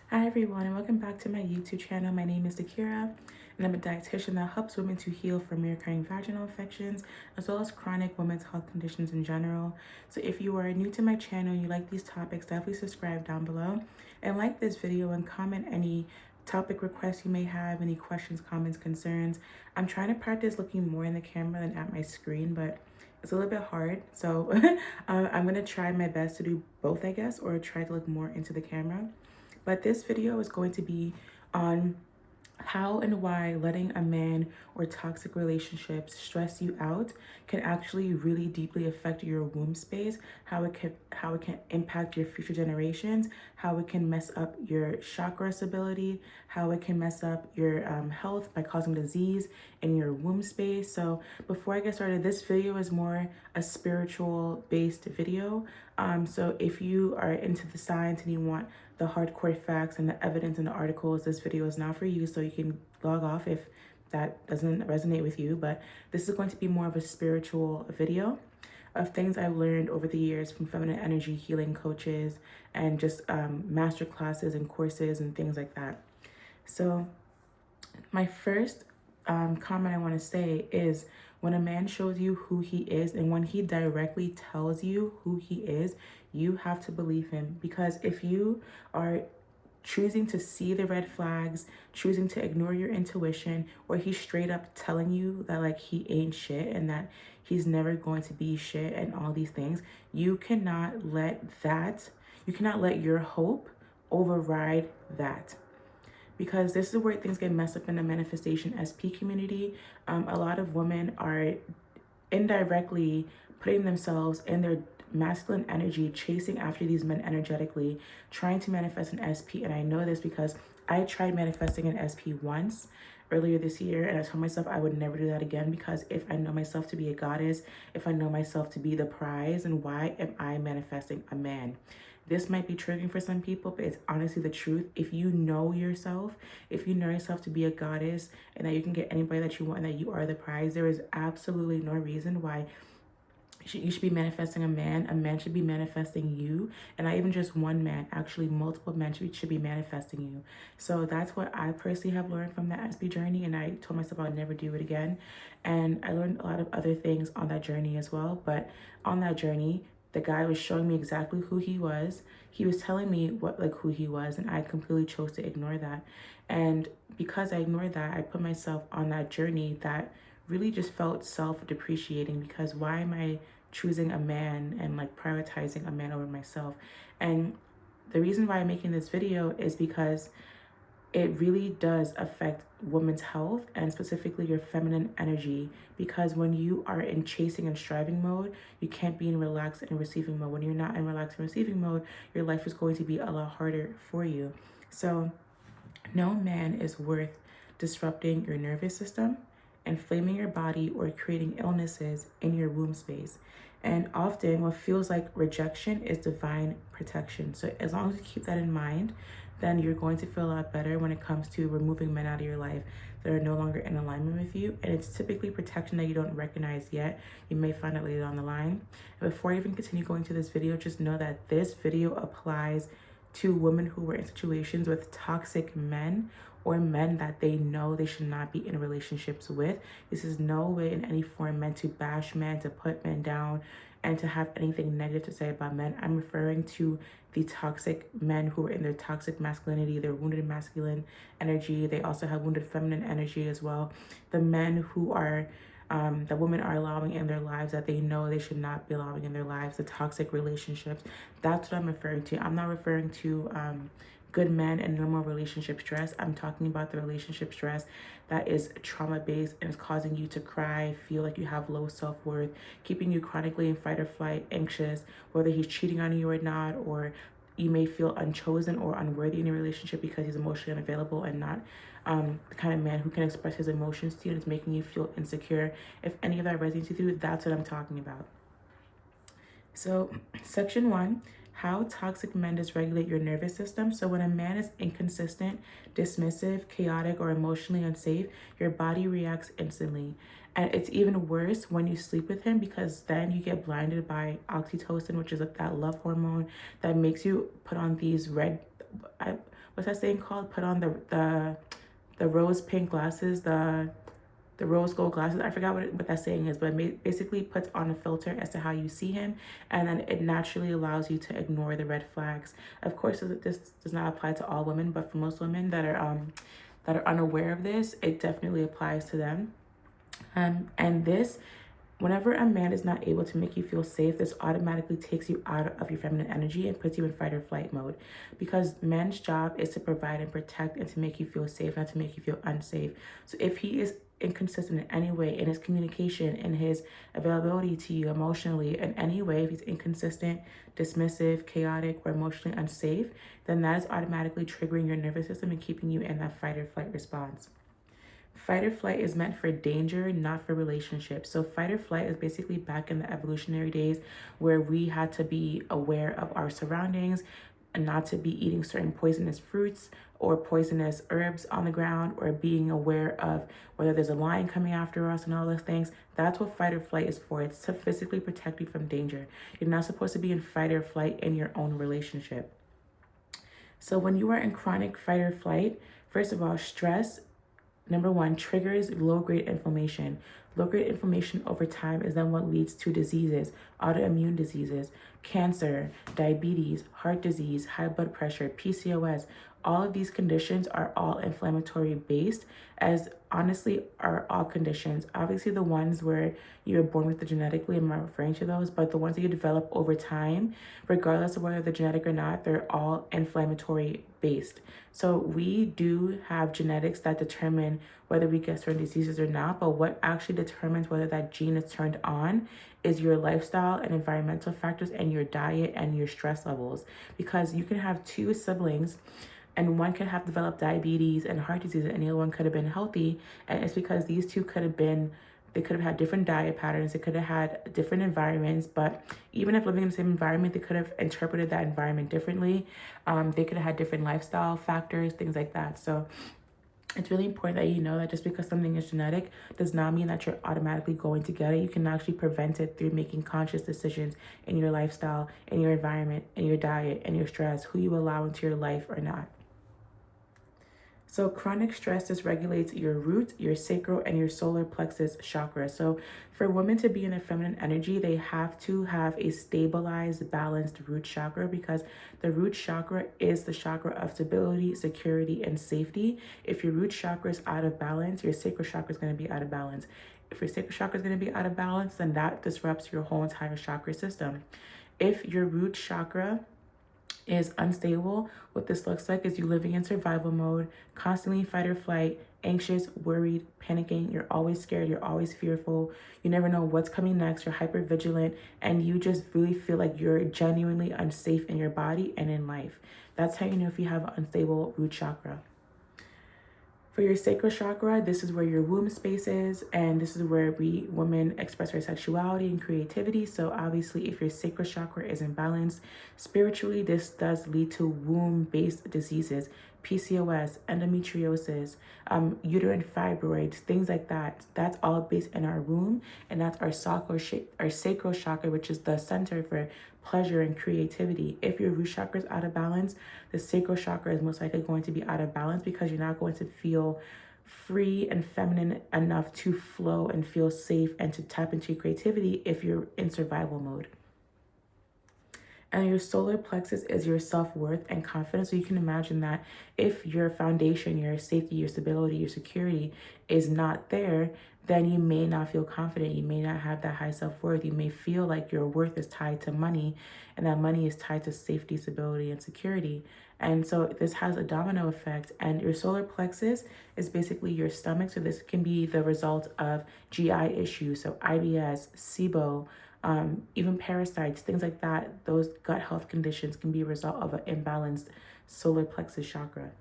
Hi everyone, and welcome back to my YouTube channel. My name is Dakira, and I'm a dietitian that helps women to heal from recurring vaginal infections as well as chronic women's health conditions in general. So if you are new to my channel and you like these topics, definitely subscribe down below and like this video and comment any topic requests you may have, any questions, comments, concerns. I'm trying to practice looking more in the camera than at my screen, but it's a little bit hard. So I'm going to try my best to do both, I guess, or try to look more into the camera. But this video is going to be on how and why letting a man or toxic relationships stress you out can actually really deeply affect your womb space, how it can impact your future generations, how it can mess up your chakra stability, how it can mess up your health by causing disease in your womb space. So before I get started, this video is more a spiritual based video. So if you are into the science and you want the hardcore facts and the evidence in the articles, this video is not for you, so you can log off if that doesn't resonate with you. But this is going to be more of a spiritual video of things I've learned over the years from feminine energy healing coaches and just master classes and courses and things like that. So my first comment I want to say is, when a man shows you who he is and when he directly tells you who he is, you have to believe him. Because if you are choosing to see the red flags, choosing to ignore your intuition, or he's straight up telling you that like he ain't shit and that he's never going to be shit and all these things, you cannot let your hope override that. Because this is where things get messed up in the manifestation SP community. A lot of women are indirectly putting themselves in their masculine energy, chasing after these men energetically, trying to manifest an SP. And I know this because I tried manifesting an SP once earlier this year, and I told myself I would never do that again, because if I know myself to be a goddess, if I know myself to be the prize, and why am I manifesting a man? This might be triggering for some people, but it's honestly the truth. If you know yourself, if you know yourself to be a goddess and that you can get anybody that you want and that you are the prize, there is absolutely no reason why you should be manifesting a man. A man should be manifesting you. And not even just one man, actually multiple men should be manifesting you. So that's what I personally have learned from that SP journey. And I told myself I'd never do it again. And I learned a lot of other things on that journey as well. But on that journey, the guy was showing me exactly who he was. He was telling me who he was, and I completely chose to ignore that. And because I ignored that, I put myself on that journey that really just felt self-depreciating, because why am I choosing a man and like prioritizing a man over myself? And the reason why I'm making this video is because it really does affect women's health, and specifically your feminine energy. Because when you are in chasing and striving mode, you can't be in relaxed and receiving mode. When you're not in relaxed and receiving mode, your life is going to be a lot harder for you. So no man is worth disrupting your nervous system, inflaming your body, or creating illnesses in your womb space. And often what feels like rejection is divine protection. So as long as you keep that in mind, then you're going to feel a lot better when it comes to removing men out of your life that are no longer in alignment with you. And it's typically protection that you don't recognize yet. You may find out later down the line. And before I even continue going to this video, just know that this video applies to women who were in situations with toxic men, or men that they know they should not be in relationships with. This is no way in any form meant to bash men, to put men down, and to have anything negative to say about men. I'm referring to the toxic men who are in their toxic masculinity, their wounded masculine energy. They also have wounded feminine energy as well. The men who are that women are allowing in their lives that they know they should not be allowing in their lives, the toxic relationships. That's what I'm referring to. I'm not referring to good men and normal relationship stress. I'm talking about the relationship stress that is trauma-based and is causing you to cry, feel like you have low self-worth, keeping you chronically in fight or flight, anxious, whether he's cheating on you or not, or you may feel unchosen or unworthy in a relationship because he's emotionally unavailable and not the kind of man who can express his emotions to you, and it's making you feel insecure. If any of that resonates with you, that's what I'm talking about. So section 1, how toxic men dysregulate your nervous system. So when a man is inconsistent, dismissive, chaotic, or emotionally unsafe, your body reacts instantly. And it's even worse when you sleep with him, because then you get blinded by oxytocin, which is that love hormone that makes you put on these what's that saying called? Put on the rose pink glasses, the rose gold glasses. I forgot what that saying is, but basically puts on a filter as to how you see him, and then it naturally allows you to ignore the red flags. Of course, this does not apply to all women, but for most women that are unaware of this, it definitely applies to them. And this, whenever a man is not able to make you feel safe, this automatically takes you out of your feminine energy and puts you in fight or flight mode, because men's job is to provide and protect and to make you feel safe, not to make you feel unsafe. So if he is inconsistent in any way in his communication, in his availability to you emotionally, in any way, if he's inconsistent, dismissive, chaotic, or emotionally unsafe, then that is automatically triggering your nervous system and keeping you in that fight or flight response. Fight or flight is meant for danger, not for relationships. So fight or flight is basically back in the evolutionary days where we had to be aware of our surroundings and not to be eating certain poisonous fruits or poisonous herbs on the ground, or being aware of whether there's a lion coming after us and all those things. That's what fight or flight is for. It's to physically protect you from danger. You're not supposed to be in fight or flight in your own relationship. So when you are in chronic fight or flight, first of all, stress, number one, triggers low-grade inflammation. Low-grade inflammation over time is then what leads to diseases, autoimmune diseases, cancer, diabetes, heart disease, high blood pressure, PCOS. All of these conditions are all inflammatory based, as honestly are all conditions. Obviously, the ones where you're born with it genetically, I'm not referring to those, but the ones that you develop over time, regardless of whether they're genetic or not, they're all inflammatory based. So we do have genetics that determine whether we get certain diseases or not, but what actually determines whether that gene is turned on is your lifestyle and environmental factors and your diet and your stress levels. Because you can have two siblings and one could have developed diabetes and heart disease and the other one could have been healthy, and it's because these two they could have had different diet patterns, they could have had different environments, but even if living in the same environment, they could have interpreted that environment differently. They could have had different lifestyle factors, things like that. So it's really important that you know that just because something is genetic does not mean that you're automatically going to get it. You can actually prevent it through making conscious decisions in your lifestyle, in your environment, in your diet, and your stress, who you allow into your life or not. So chronic stress dysregulates your root, your sacral, and your solar plexus chakra. So for women to be in their feminine energy, they have to have a stabilized, balanced root chakra, because the root chakra is the chakra of stability, security, and safety. If your root chakra is out of balance, your sacral chakra is going to be out of balance. If your sacral chakra is going to be out of balance, then that disrupts your whole entire chakra system. If your root chakra is unstable, what this looks like is you living in survival mode, constantly fight or flight, anxious, worried, panicking, you're always scared, you're always fearful, you never know what's coming next, you're hyper vigilant, and you just really feel like you're genuinely unsafe in your body and in life. That's how you know if you have an unstable root chakra. For your sacral chakra, this is where your womb space is, and this is where we women express our sexuality and creativity. So obviously, if your sacral chakra is imbalanced spiritually, this does lead to womb-based diseases, PCOS, endometriosis, uterine fibroids, things like that. That's all based in our womb, and that's our sacral chakra, which is the center for pleasure and creativity. If your root chakra is out of balance, the sacral chakra is most likely going to be out of balance, because you're not going to feel free and feminine enough to flow and feel safe and to tap into your creativity if you're in survival mode. And your solar plexus is your self-worth and confidence. So you can imagine that if your foundation, your safety, your stability, your security is not there, then you may not feel confident. You may not have that high self-worth. You may feel like your worth is tied to money, and that money is tied to safety, stability, and security. And so this has a domino effect. And your solar plexus is basically your stomach. So this can be the result of GI issues, so IBS, SIBO, even parasites, things like that. Those gut health conditions can be a result of an imbalanced solar plexus chakra.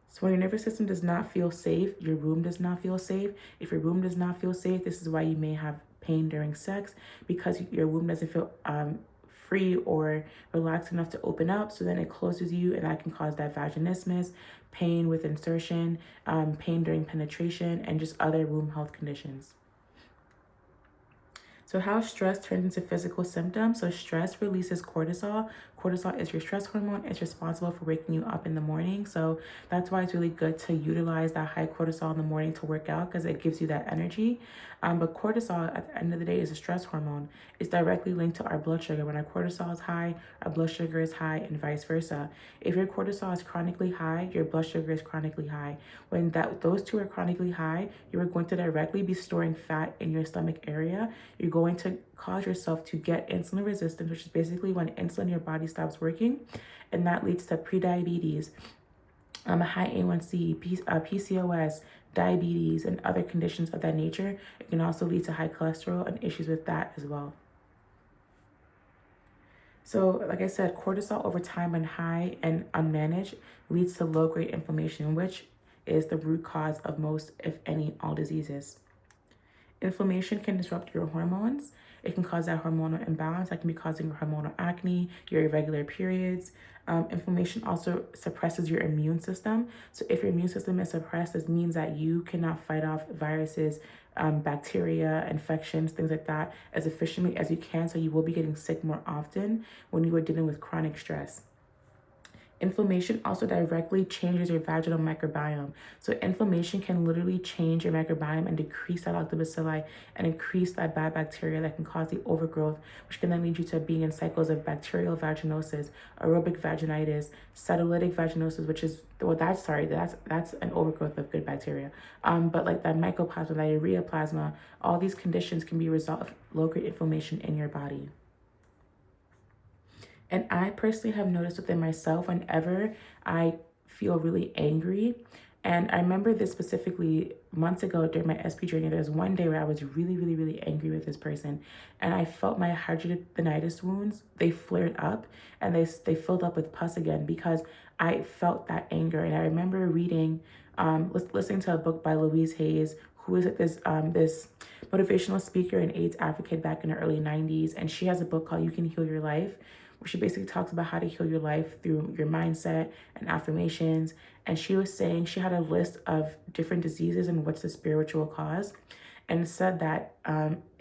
So when your nervous system does not feel safe, your womb does not feel safe. If your womb does not feel safe, this is why you may have pain during sex, because your womb doesn't feel free or relaxed enough to open up. So then it closes you, and that can cause that vaginismus, pain with insertion, pain during penetration, and just other womb health conditions. So how stress turns into physical symptoms. So stress releases cortisol, Cortisol is your stress hormone. It's responsible for waking you up in the morning. So that's why it's really good to utilize that high cortisol in the morning to work out, because it gives you that energy. But cortisol at the end of the day is a stress hormone. It's directly linked to our blood sugar. When our cortisol is high, our blood sugar is high, and vice versa. If your cortisol is chronically high, your blood sugar is chronically high. When those two are chronically high, you are going to directly be storing fat in your stomach area. You're going to cause yourself to get insulin resistance, which is basically when insulin in your body stops working, and that leads to prediabetes, a high A1C, PCOS, diabetes, and other conditions of that nature. It can also lead to high cholesterol and issues with that as well. So, like I said, cortisol over time when high and unmanaged leads to low-grade inflammation, which is the root cause of most, if any, all diseases. Inflammation can disrupt your hormones. It can cause that hormonal imbalance. That can be causing hormonal acne, your irregular periods. Inflammation also suppresses your immune system. So if your immune system is suppressed, this means that you cannot fight off viruses, bacteria, infections, things like that as efficiently as you can. So you will be getting sick more often when you are dealing with chronic stress. Inflammation also directly changes your vaginal microbiome. So inflammation can literally change your microbiome and decrease that lactobacilli and increase that bad bacteria that can cause the overgrowth, which can then lead you to being in cycles of bacterial vaginosis, aerobic vaginitis, cytolytic vaginosis, which is, well, that's an overgrowth of good bacteria. But like that mycoplasma, that ureaplasma, all these conditions can be a result of low-grade inflammation in your body. And I personally have noticed within myself whenever I feel really angry. And I remember this specifically months ago during my SP journey. There was one day where I was really, really, really angry with this person. And I felt my hydradenitis wounds, they flared up and they filled up with pus again because I felt that anger. And I remember reading, listening to a book by Louise Hayes, who is this motivational speaker and AIDS advocate back in the early 90s. And she has a book called You Can Heal Your Life, where she basically talks about how to heal your life through your mindset and affirmations. And she was saying she had a list of different diseases and what's the spiritual cause, and said that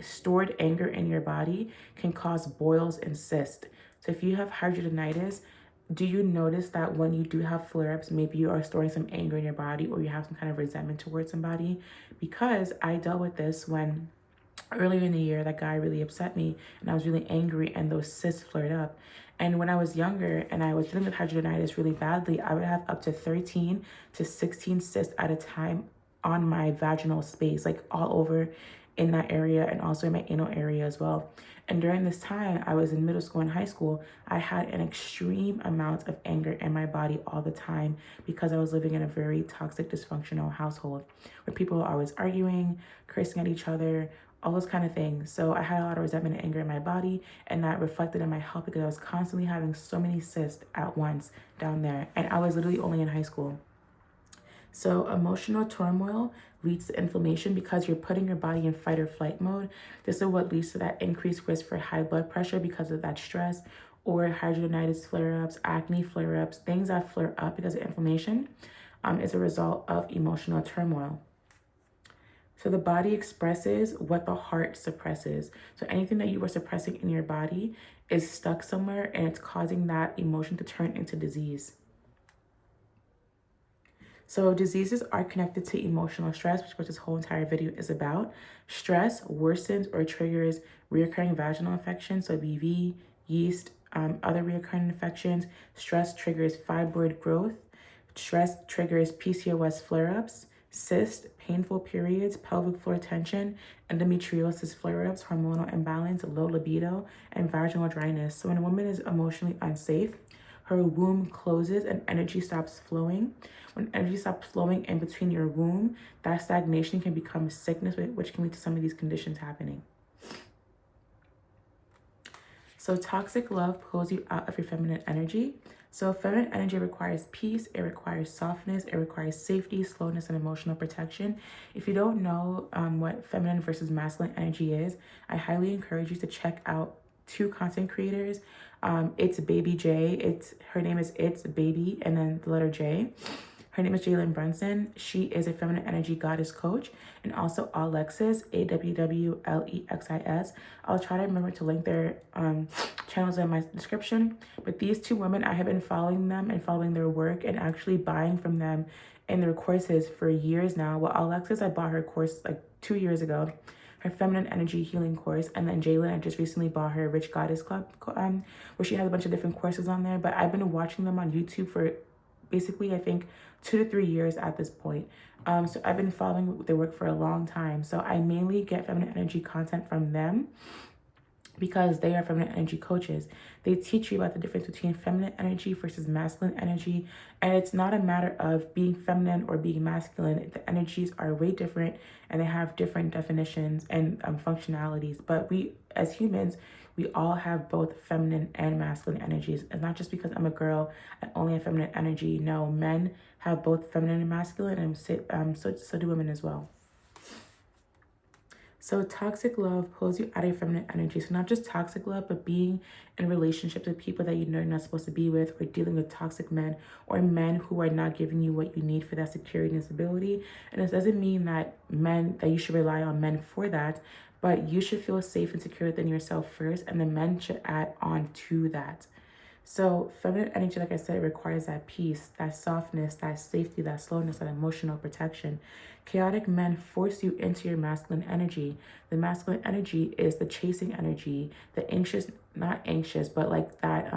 stored anger in your body can cause boils and cysts. So if you have hydradenitis, do you notice that when you do have flare-ups, maybe you are storing some anger in your body or you have some kind of resentment towards somebody? Because I dealt with this when earlier in the year, that guy really upset me and I was really angry and those cysts flared up. And when I was younger and I was dealing with hydradenitis really badly, I would have up to 13 to 16 cysts at a time on my vaginal space, like all over in that area and also in my anal area as well. And during this time, I was in middle school and high school, I had an extreme amount of anger in my body all the time because I was living in a very toxic, dysfunctional household where people were always arguing, cursing at each other, all those kind of things. So I had a lot of resentment and anger in my body, and that reflected in my health because I was constantly having so many cysts at once down there. And I was literally only in high school. So emotional turmoil leads to inflammation because you're putting your body in fight or flight mode. This is what leads to that increased risk for high blood pressure because of that stress, or hydradenitis flare-ups, acne flare-ups, things that flare up because of inflammation is a result of emotional turmoil. So the body expresses what the heart suppresses. So anything that you are suppressing in your body is stuck somewhere and it's causing that emotion to turn into disease. So diseases are connected to emotional stress, which is what this whole entire video is about. Stress worsens or triggers recurring vaginal infections, so BV, yeast, other recurring infections. Stress triggers fibroid growth. Stress triggers PCOS flare-ups, cysts, painful periods, pelvic floor tension, endometriosis flare-ups, hormonal imbalance, low libido, and vaginal dryness. So when a woman is emotionally unsafe, her womb closes and energy stops flowing. When energy stops flowing in between your womb, that stagnation can become sickness, which can lead to some of these conditions happening. So toxic love pulls you out of your feminine energy. So feminine energy requires peace, it requires softness, it requires safety, slowness, and emotional protection. If you don't know what feminine versus masculine energy is, I highly encourage you to check out two content creators. It's Baby J. Her name is It's Baby and then the letter J. Her name is Jalen Brunson. She is a feminine energy goddess coach and also Alexis, AWWLEXIS. I'll try to remember to link their channels in my description. But these two women, I have been following them and following their work and actually buying from them in their courses for years now. Well, Alexis, I bought her course like 2 years ago, her feminine energy healing course. And then Jalen, I just recently bought her Rich Goddess Club, where she has a bunch of different courses on there. But I've been watching them on YouTube for basically, I think, 2 to 3 years at this point. So I've been following their work for a long time. So I mainly get feminine energy content from them because they are feminine energy coaches. They teach you about the difference between feminine energy versus masculine energy. And it's not a matter of being feminine or being masculine. The energies are way different and they have different definitions and functionalities. But we, as humans, we all have both feminine and masculine energies. And not just because I'm a girl, I only have feminine energy. No, men have both feminine and masculine, and so do women as well. So toxic love pulls you out of your feminine energy. So not just toxic love, but being in relationships with people that you know you're not supposed to be with, or dealing with toxic men or men who are not giving you what you need for that security and stability. And it doesn't mean that you should rely on men for that, but you should feel safe and secure within yourself first, and the men should add on to that. So feminine energy, like I said, requires that peace, that softness, that safety, that slowness, that emotional protection. Chaotic men force you into your masculine energy. The masculine energy is the chasing energy, the anxious, not anxious, but like that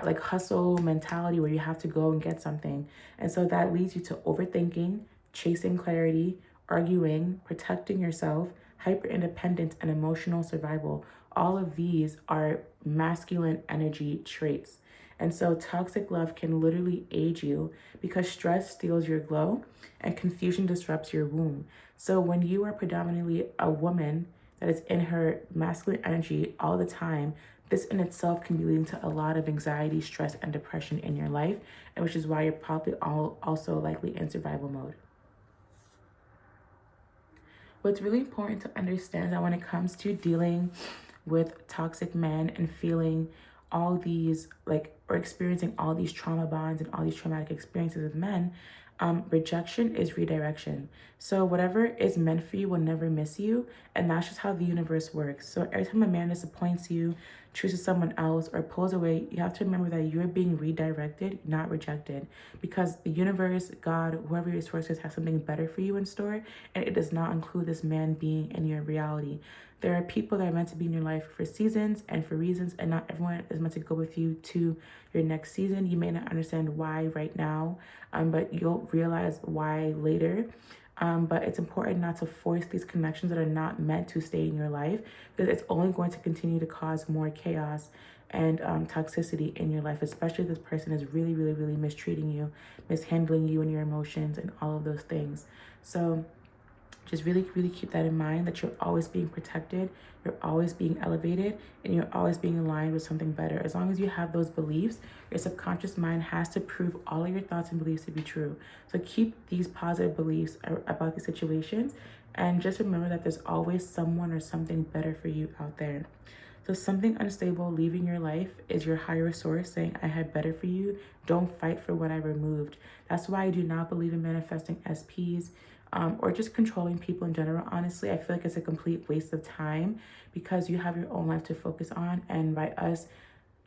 like hustle mentality where you have to go and get something. And so that leads you to overthinking, chasing clarity, arguing, protecting yourself, hyper independence, and emotional survival. All of these are masculine energy traits. And so toxic love can literally age you because stress steals your glow and confusion disrupts your womb. So when you are predominantly a woman that is in her masculine energy all the time, this in itself can be leading to a lot of anxiety, stress, and depression in your life, and which is why you're probably also likely in survival mode. What's really important to understand is that when it comes to dealing with toxic men and feeling all these or experiencing all these trauma bonds and all these traumatic experiences with men, rejection is redirection. So whatever is meant for you will never miss you, and that's just how the universe works. So every time a man disappoints you, chooses someone else, or pulls away, you have to remember that you're being redirected, not rejected, because the universe, God, whoever your source is, has something better for you in store, and it does not include this man being in your reality. There are people that are meant to be in your life for seasons and for reasons, and not everyone is meant to go with you to your next season. You may not understand why right now, but you'll realize why later. But it's important not to force these connections that are not meant to stay in your life, because it's only going to continue to cause more chaos and toxicity in your life, especially if this person is really, really, really mistreating you, mishandling you and your emotions and all of those things. So just really, really keep that in mind, that you're always being protected, you're always being elevated, and you're always being aligned with something better. As long as you have those beliefs, your subconscious mind has to prove all of your thoughts and beliefs to be true. So keep these positive beliefs about these situations, and just remember that there's always someone or something better for you out there. So something unstable leaving your life is your higher source saying, I had better for you. Don't fight for what I removed. That's why I do not believe in manifesting SPs. Or just controlling people in general. Honestly, I feel like it's a complete waste of time, because you have your own life to focus on. And by us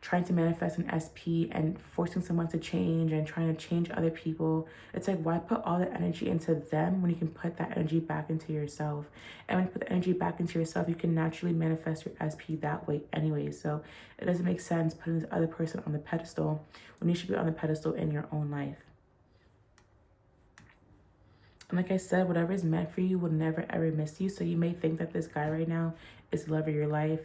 trying to manifest an SP and forcing someone to change and trying to change other people, it's like, why put all the energy into them when you can put that energy back into yourself? And when you put the energy back into yourself, you can naturally manifest your SP that way anyway. So it doesn't make sense putting this other person on the pedestal when you should be on the pedestal in your own life. And like I said, whatever is meant for you will never, ever miss you. So you may think that this guy right now is the love of your life.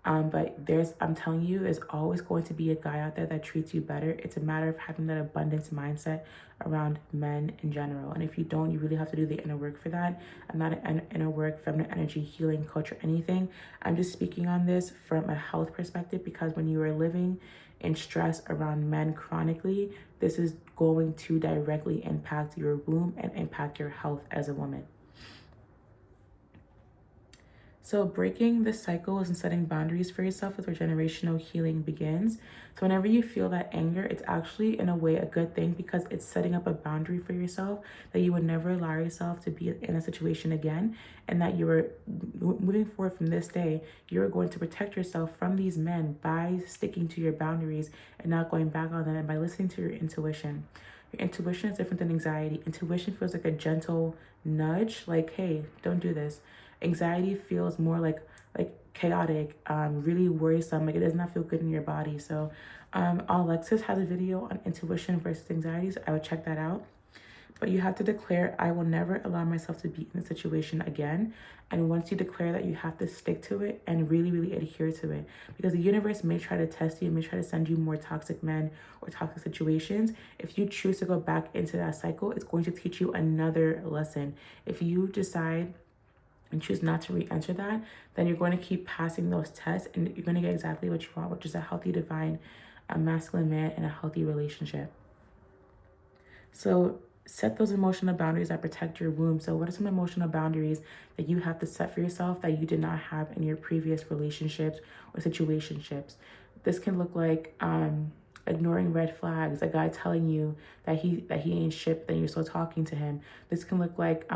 But I'm telling you, there's always going to be a guy out there that treats you better. It's a matter of having that abundance mindset around men in general. And if you don't, you really have to do the inner work for that. I'm not an inner work, feminine energy healing coach or anything. I'm just speaking on this from a health perspective, because when you are living in stress around men chronically, this is going to directly impact your womb and impact your health as a woman. So breaking the cycles and setting boundaries for yourself with regenerational healing begins. So whenever you feel that anger, it's actually in a way a good thing because it's setting up a boundary for yourself that you would never allow yourself to be in a situation again, and that you are moving forward from this day, you're going to protect yourself from these men by sticking to your boundaries and not going back on them, and by listening to your intuition. Your intuition is different than anxiety. Intuition feels like a gentle nudge, like, hey, don't do this. Anxiety feels more like chaotic, really worrisome, like it does not feel good in your body. So Alexis has a video on intuition versus anxieties. I would check that out. But you have to declare, I will never allow myself to be in a situation again. And once you declare that, you have to stick to it and really, really adhere to it. Because the universe may try to test you, may try to send you more toxic men or toxic situations. If you choose to go back into that cycle, it's going to teach you another lesson. If you decide and choose not to re-enter that, then you're going to keep passing those tests and you're going to get exactly what you want, which is a healthy, divine, a masculine man in a healthy relationship. So set those emotional boundaries that protect your womb. So what are some emotional boundaries that you have to set for yourself that you did not have in your previous relationships or situationships? This can look like ignoring red flags, a guy telling you that he ain't shit, then you're still talking to him. This can look like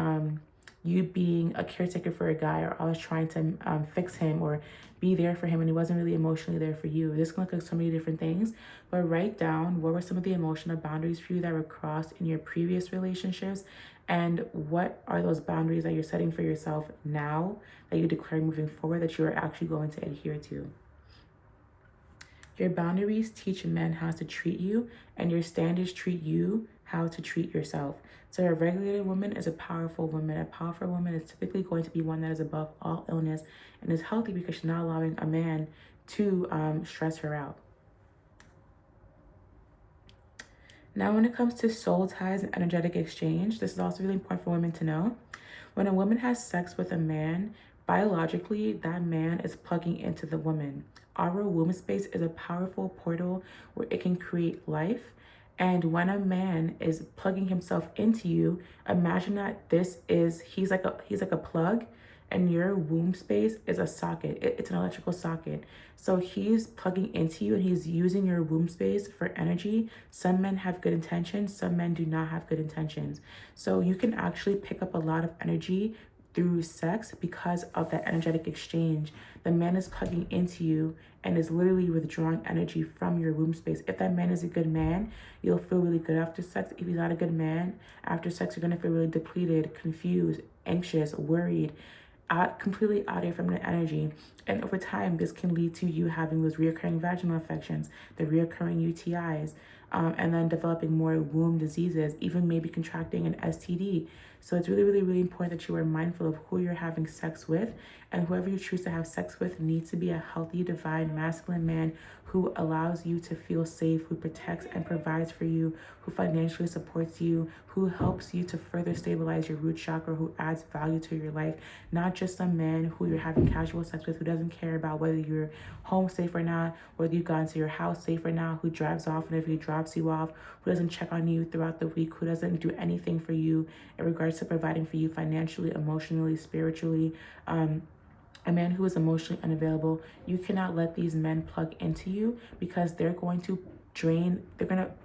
you being a caretaker for a guy, or always trying to fix him or be there for him and he wasn't really emotionally there for you. This can look like so many different things, but write down what were some of the emotional boundaries for you that were crossed in your previous relationships, and what are those boundaries that you're setting for yourself now that you declare moving forward that you are actually going to adhere to. Your boundaries teach men how to treat you, and your standards treat you how to treat yourself. So a regulated woman is a powerful woman. A powerful woman is typically going to be one that is above all illness and is healthy because she's not allowing a man to stress her out. Now, when it comes to soul ties and energetic exchange, this is also really important for women to know. When a woman has sex with a man, biologically, that man is plugging into the woman. Our womb space is a powerful portal where it can create life. And when a man is plugging himself into you, imagine that he's like a plug, and your womb space is a socket. It's an electrical socket. So he's plugging into you and he's using your womb space for energy. Some men have good intentions, some men do not have good intentions. So you can actually pick up a lot of energy through sex because of that energetic exchange. The man is plugging into you and is literally withdrawing energy from your womb space. If that man is a good man, you'll feel really good after sex. If he's not a good man, after sex, you're gonna feel really depleted, confused, anxious, worried, completely out of from the energy. And over time, this can lead to you having those reoccurring vaginal infections, the reoccurring UTIs, and then developing more womb diseases, even maybe contracting an STD. So it's really, really, really important that you are mindful of who you're having sex with, and whoever you choose to have sex with needs to be a healthy, divine, masculine man who allows you to feel safe, who protects and provides for you, who financially supports you, who helps you to further stabilize your root chakra, who adds value to your life. Not just some man who you're having casual sex with, who doesn't care about whether you're home safe or not, whether you've gone to your house safe or not, who drives off whenever he drops you off, who doesn't check on you throughout the week, who doesn't do anything for you in regards to providing for you financially, emotionally, spiritually. A man who is emotionally unavailable. You cannot let these men plug into you because they're going to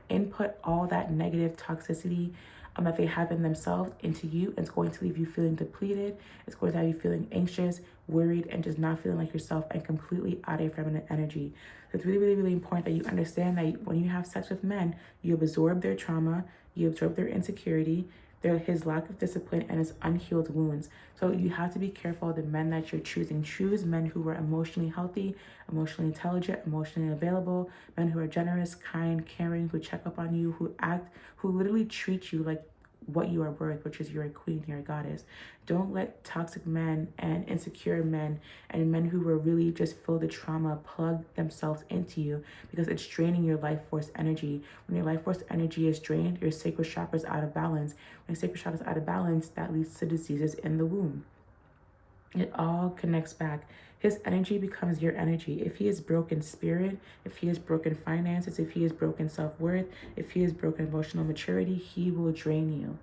input all that negative toxicity that they have in themselves into you. It's going to leave you feeling depleted. It's going to have you feeling anxious, worried, and just not feeling like yourself and completely out of your feminine energy. So it's really, really, really important that you understand that when you have sex with men, you absorb their trauma, you absorb their insecurity, his lack of discipline, and his unhealed wounds. So you have to be careful of the men that you're choosing. Choose men who are emotionally healthy, emotionally intelligent, emotionally available, men who are generous, kind, caring, who check up on you, who literally treat you like what you are worth, which is you're a queen, you're a goddess. Don't let toxic men and insecure men and men who are really just filled with trauma plug themselves into you, because it's draining your life force energy. When your life force energy is drained, your sacral chakra is out of balance. When your sacral chakra is out of balance, that leads to diseases in the womb. It all connects back. His energy becomes your energy. If he is broken spirit, if he is broken finances, if he is broken self-worth, if he is broken emotional maturity, he will drain you.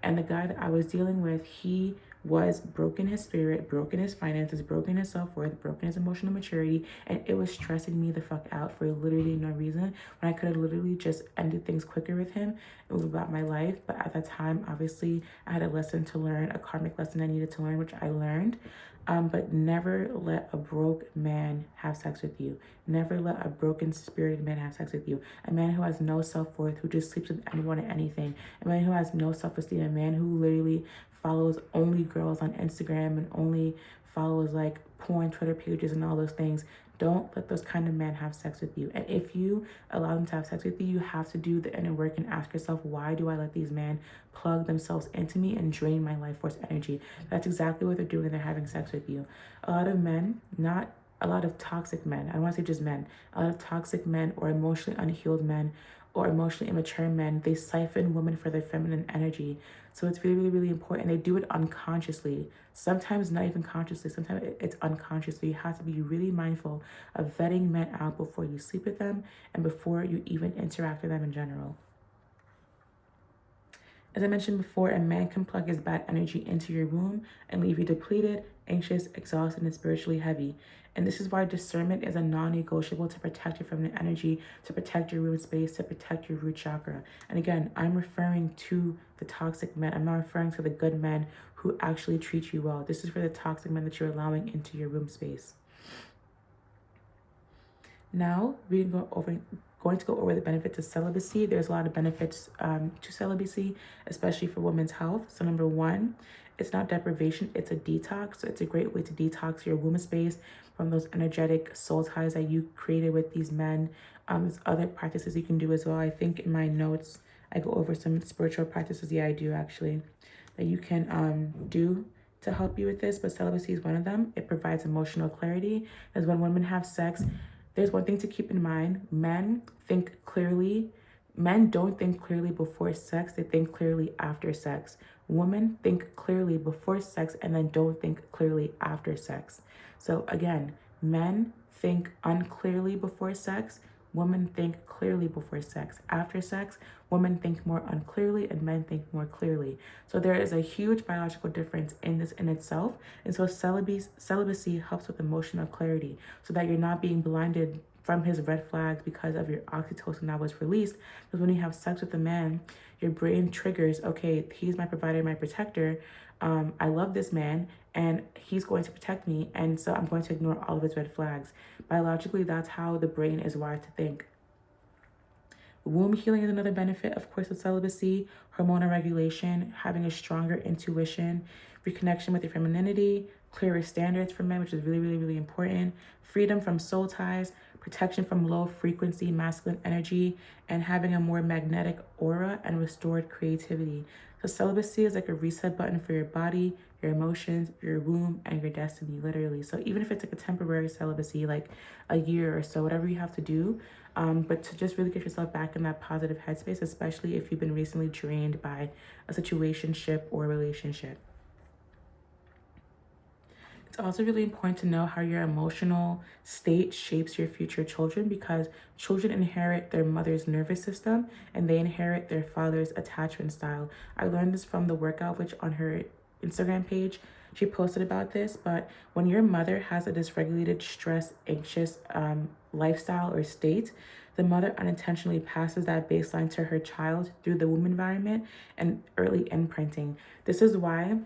And the guy that I was dealing with, he was broken his spirit, broken his finances, broken his self-worth, broken his emotional maturity, and it was stressing me the fuck out for literally no reason when I could have literally just ended things quicker with him and move about my life. But at that time, obviously, I had a lesson to learn, a karmic lesson I needed to learn, which I learned. But never let a broke man have sex with you. Never let a broken spirited man have sex with you. A man who has no self-worth, who just sleeps with anyone and anything. A man who has no self-esteem. A man who literally follows only girls on Instagram and only follows like porn Twitter pages and all those things. Don't let those kind of men have sex with you. And if you allow them to have sex with you, you have to do the inner work and ask yourself, why do I let these men plug themselves into me and drain my life force energy? That's exactly what they're doing when they're having sex with you. A lot of men, not a lot of toxic men, I don't want to say just men, a lot of toxic men or emotionally unhealed men or emotionally immature men, they siphon women for their feminine energy. So it's really, really, really important. They do it unconsciously. Sometimes not even consciously. Sometimes it's unconscious. So you have to be really mindful of vetting men out before you sleep with them and before you even interact with them in general. As I mentioned before, a man can plug his bad energy into your womb and leave you depleted, anxious, exhausted, and spiritually heavy. And this is why discernment is a non-negotiable to protect your feminine energy, to protect your womb space, to protect your root chakra. And again, I'm referring to the toxic men. I'm not referring to the good men who actually treat you well. This is for the toxic men that you're allowing into your womb space. Now, we're going to go over the benefits of celibacy. There's a lot of benefits to celibacy, especially for women's health. So number one, it's not deprivation, it's a detox. So it's a great way to detox your womb space from those energetic soul ties that you created with these men. There's other practices you can do as well. I think in my notes, I go over some spiritual practices. Yeah, I do actually, that you can do to help you with this, but celibacy is one of them. It provides emotional clarity. As when women have sex, there's one thing to keep in mind. Men think clearly. Men don't think clearly before sex. They think clearly after sex. Women think clearly before sex and then don't think clearly after sex. So again, men think unclearly before sex. Women think clearly before sex. After sex, women think more unclearly and men think more clearly. So there is a huge biological difference in this in itself. And so celibacy helps with emotional clarity so that you're not being blinded from his red flags because of your oxytocin that was released. Because when you have sex with a man, your brain triggers, okay, he's my provider, my protector. I love this man and he's going to protect me. And so I'm going to ignore all of his red flags. Biologically, that's how the brain is wired to think. Womb healing is another benefit, of course, of celibacy. Hormonal regulation, having a stronger intuition, reconnection with your femininity, clearer standards for men, which is really, really, really important. Freedom from soul ties, protection from low frequency masculine energy, and having a more magnetic aura and restored creativity. So celibacy is like a reset button for your body, your emotions, your womb, and your destiny, literally. So even if it's like a temporary celibacy, like a year or so, whatever you have to do, but to just really get yourself back in that positive headspace, especially if you've been recently drained by a situationship or relationship. It's also really important to know how your emotional state shapes your future children, because children inherit their mother's nervous system and they inherit their father's attachment style. I learned this from the workout, which on her Instagram page, she posted about this. But when your mother has a dysregulated, stress, anxious lifestyle or state, the mother unintentionally passes that baseline to her child through the womb environment and early imprinting. This is why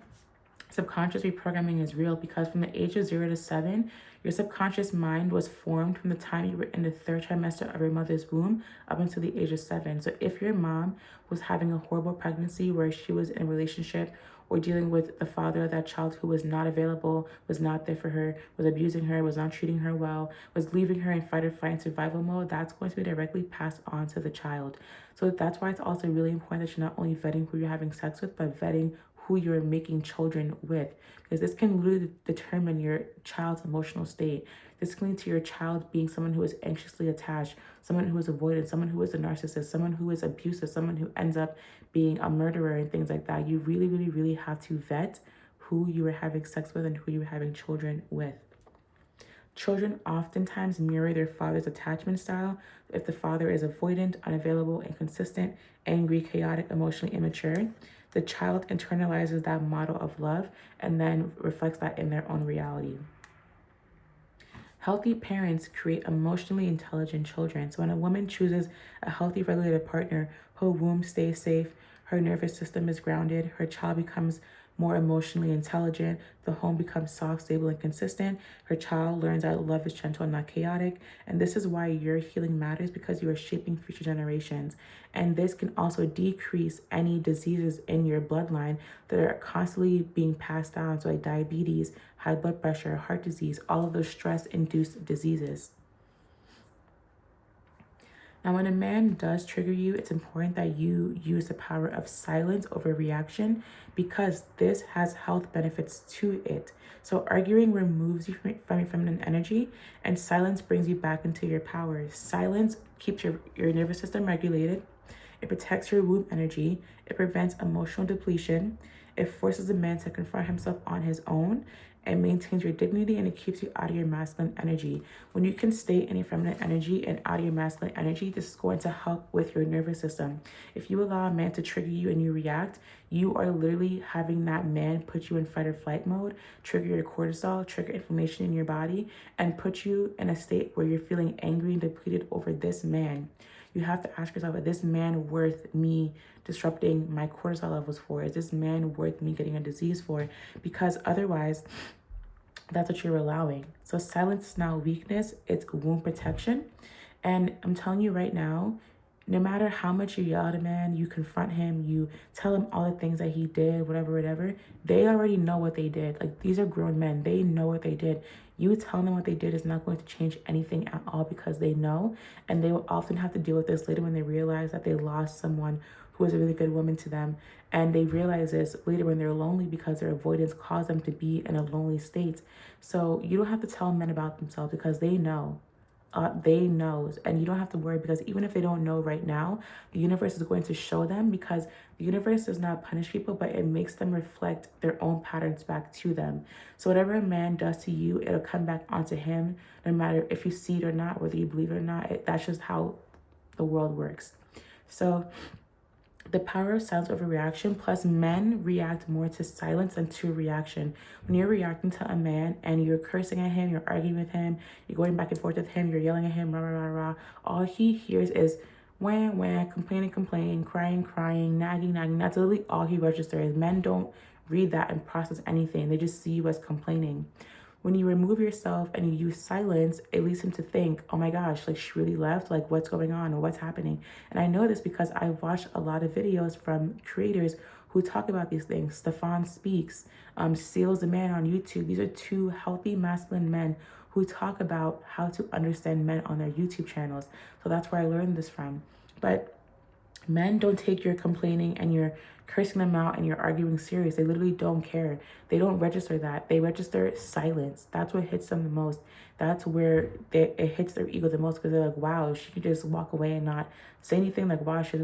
subconscious reprogramming is real, because from the age of 0 to 7, your subconscious mind was formed from the time you were in the third trimester of your mother's womb up until the age of 7. So if your mom was having a horrible pregnancy where she was in a relationship or dealing with the father of that child who was not available, was not there for her, was abusing her, was not treating her well, was leaving her in fight or flight and survival mode, that's going to be directly passed on to the child. So that's why it's also really important that you're not only vetting who you're having sex with, but vetting who you're making children with, because this can literally determine your child's emotional state. This can lead to your child being someone who is anxiously attached, someone who is avoidant, someone who is a narcissist, someone who is abusive, someone who ends up being a murderer and things like that. You really, really, really have to vet who you are having sex with and who you are having children with. Children oftentimes mirror their father's attachment style. If the father is avoidant, unavailable, inconsistent, angry, chaotic, emotionally immature, the child internalizes that model of love and then reflects that in their own reality. Healthy parents create emotionally intelligent children. So when a woman chooses a healthy, regulated partner, her womb stays safe, her nervous system is grounded, her child becomes more emotionally intelligent, the home becomes soft, stable, and consistent. Her child learns that love is gentle and not chaotic. And this is why your healing matters, because you are shaping future generations. And this can also decrease any diseases in your bloodline that are constantly being passed down. So like diabetes, high blood pressure, heart disease, all of those stress-induced diseases. Now, when a man does trigger you, it's important that you use the power of silence over reaction, because this has health benefits to it. So arguing removes you from your feminine energy, and silence brings you back into your power. Silence keeps your nervous system regulated. It protects your womb energy. It prevents emotional depletion. It forces a man to confront himself on his own, and maintains your dignity, and it keeps you out of your masculine energy. When you can stay in your feminine energy and out of your masculine energy, this is going to help with your nervous system. If you allow a man to trigger you and you react, you are literally having that man put you in fight or flight mode, trigger your cortisol, trigger inflammation in your body, and put you in a state where you're feeling angry and depleted over this man. You have to ask yourself, is this man worth me disrupting my cortisol levels for? Is this man worth me getting a disease for? Because otherwise, that's what you're allowing. So silence is not weakness, it's womb protection. And I'm telling you right now, no matter how much you yell at a man, you confront him, you tell him all the things that he did, whatever, they already know what they did. Like, these are grown men. They know what they did. You telling them what they did is not going to change anything at all, because they know, and they will often have to deal with this later when they realize that they lost someone who was a really good woman to them. And they realize this later when they're lonely, because their avoidance caused them to be in a lonely state. So you don't have to tell men about themselves, because they know. They knows, and you don't have to worry, because even if they don't know right now, the universe is going to show them, because the universe does not punish people, but it makes them reflect their own patterns back to them. So whatever a man does to you, it'll come back onto him, no matter if you see it or not, whether you believe it or not. That's just how the world works. So the power of silence over reaction, plus men react more to silence than to reaction. When you're reacting to a man and you're cursing at him, you're arguing with him, you're going back and forth with him, you're yelling at him, rah, rah, rah, rah, all he hears is wah, complaining, crying, nagging. That's literally all he registers. Men don't read that and process anything. They just see you as complaining. When you remove yourself and you use silence, it leads him to think, oh my gosh, like, she really left? Like, what's going on or what's happening? And I know this because I've watched a lot of videos from creators who talk about these things. Stefan Speaks, Seals the Man on YouTube. These are two healthy masculine men who talk about how to understand men on their YouTube channels. So that's where I learned this from. But men don't take your complaining and your cursing them out and you're arguing serious. They literally don't care. They don't register that. They register silence. That's what hits them the most. That's where it hits their ego the most, because they're like, wow, if she could just walk away and not say anything, like, wow, she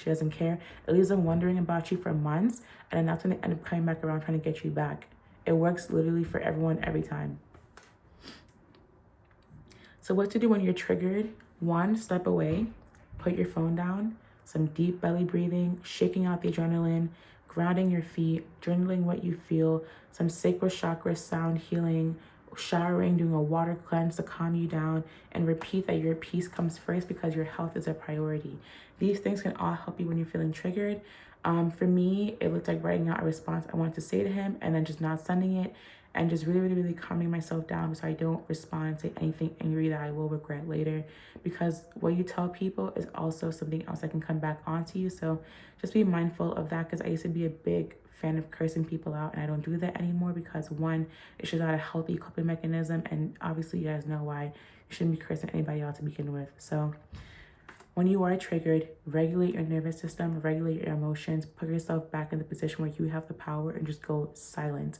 doesn't care. It leaves them wondering about you for months, and then that's when they end up coming back around trying to get you back. It works literally for everyone every time. So what to do when you're triggered? 1, step away, put your phone down, some deep belly breathing, shaking out the adrenaline, grounding your feet, journaling what you feel, some sacral chakra sound healing, showering, doing a water cleanse to calm you down, and repeat that your peace comes first, because your health is a priority. These things can all help you when you're feeling triggered. For me, it looked like writing out a response I wanted to say to him, and then just not sending it, and just really calming myself down so I don't respond and say anything angry that I will regret later. Because what you tell people is also something else that can come back onto you. So just be mindful of that, because I used to be a big fan of cursing people out, and I don't do that anymore, because 1, it's just not a healthy coping mechanism, and obviously you guys know why you shouldn't be cursing anybody out to begin with. So when you are triggered, regulate your nervous system, regulate your emotions, put yourself back in the position where you have the power, and just go silent.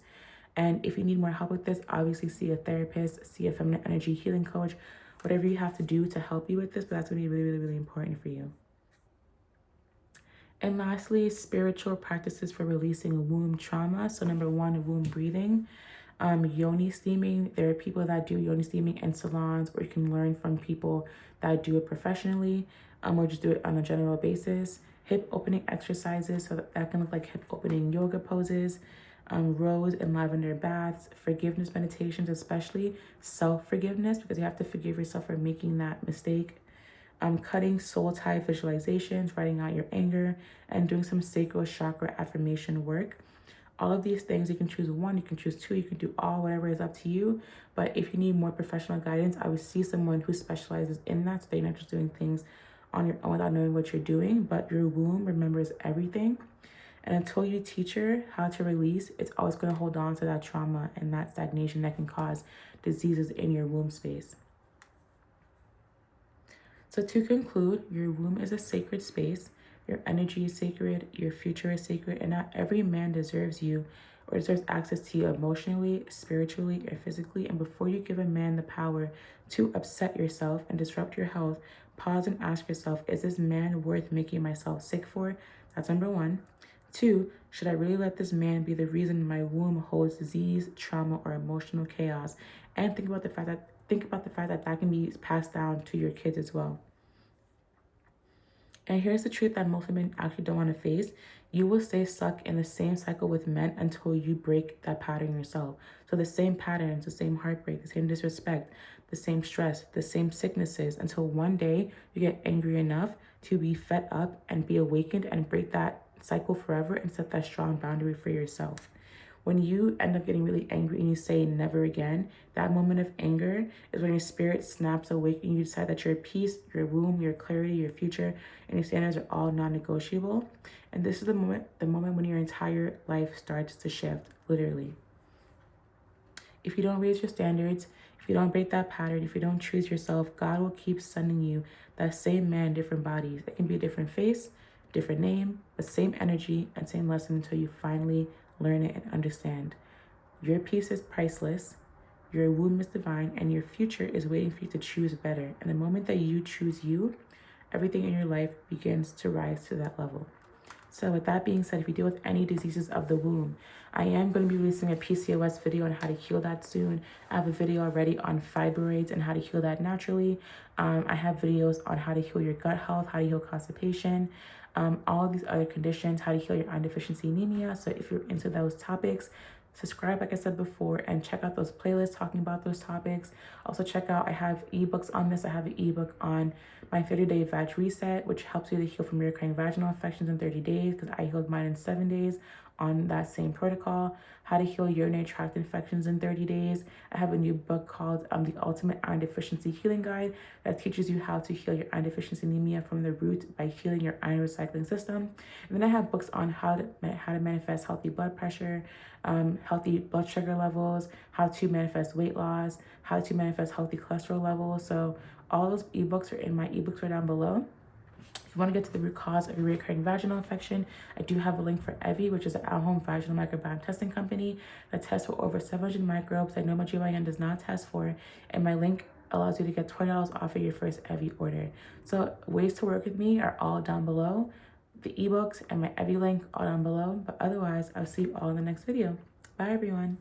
And if you need more help with this, obviously see a therapist, see a feminine energy healing coach, whatever you have to do to help you with this, but that's going to be really important for you. And lastly, spiritual practices for releasing womb trauma. So number 1, womb breathing, yoni steaming. There are people that do yoni steaming in salons, or you can learn from people that do it professionally, or just do it on a general basis. hip opening exercises, so that can look like hip opening yoga poses, rose and lavender baths, forgiveness meditations, especially self-forgiveness, because you have to forgive yourself for making that mistake, cutting soul tie visualizations, writing out your anger, and doing some sacral chakra affirmation work. All of these things, you can choose one, you can choose two, you can do all, whatever is up to you. But if you need more professional guidance, I would see someone who specializes in that, so that you're not just doing things on your own without knowing what you're doing. But your womb remembers everything. And until you teach her how to release, it's always going to hold on to that trauma and that stagnation that can cause diseases in your womb space. So to conclude, your womb is a sacred space. Your energy is sacred. Your future is sacred. And not every man deserves you or deserves access to you emotionally, spiritually, or physically. And before you give a man the power to upset yourself and disrupt your health, pause and ask yourself, is this man worth making myself sick for? That's number one. 2, should I really let this man be the reason my womb holds disease, trauma, or emotional chaos? And think about the fact that can be passed down to your kids as well. And here's the truth that most women actually don't want to face. You will stay stuck in the same cycle with men until you break that pattern yourself. So the same patterns, the same heartbreak, the same disrespect, the same stress, the same sicknesses, until one day you get angry enough to be fed up and be awakened and break that cycle forever and set that strong boundary for yourself. When you end up getting really angry and you say never again, that moment of anger is when your spirit snaps awake and you decide that your peace, your womb, your clarity, your future, and your standards are all non-negotiable. And this is the moment when your entire life starts to shift, literally. If you don't raise your standards, if you don't break that pattern, if you don't choose yourself, God will keep sending you that same man, different bodies. It can be a different face, different name, but same energy and same lesson until you finally learn it and understand. Your peace is priceless, your womb is divine, and your future is waiting for you to choose better. And the moment that you choose you, everything in your life begins to rise to that level. So with that being said, if you deal with any diseases of the womb, I am going to be releasing a PCOS video on how to heal that soon. I have a video already on fibroids and how to heal that naturally. I have videos on how to heal your gut health, how to heal constipation, all of these other conditions, how to heal your iron deficiency anemia. So if you're into those topics, subscribe, like I said before, and check out those playlists talking about those topics. Also check out, I have ebooks on this. I have an ebook on my 30-day vag reset, which helps you to heal from recurring vaginal infections in 30 days, because I healed mine in 7 days on that same protocol. How to heal urinary tract infections in 30 days. I have a new book called The Ultimate Iron Deficiency Healing Guide that teaches you how to heal your iron deficiency anemia from the root by healing your iron recycling system. And then I have books on how to manifest healthy blood pressure, healthy blood sugar levels, how to manifest weight loss, how to manifest healthy cholesterol levels. So all those ebooks are in my ebooks right down below. If you want to get to the root cause of your recurring vaginal infection, I do have a link for Evie, which is an at-home vaginal microbiome testing company that tests for over 700 microbes that normal GYN does not test for. And my link allows you to get $20 off of your first Evie order. So ways to work with me are all down below. The ebooks and my Evie link all down below. But otherwise, I'll see you all in the next video. Bye, everyone.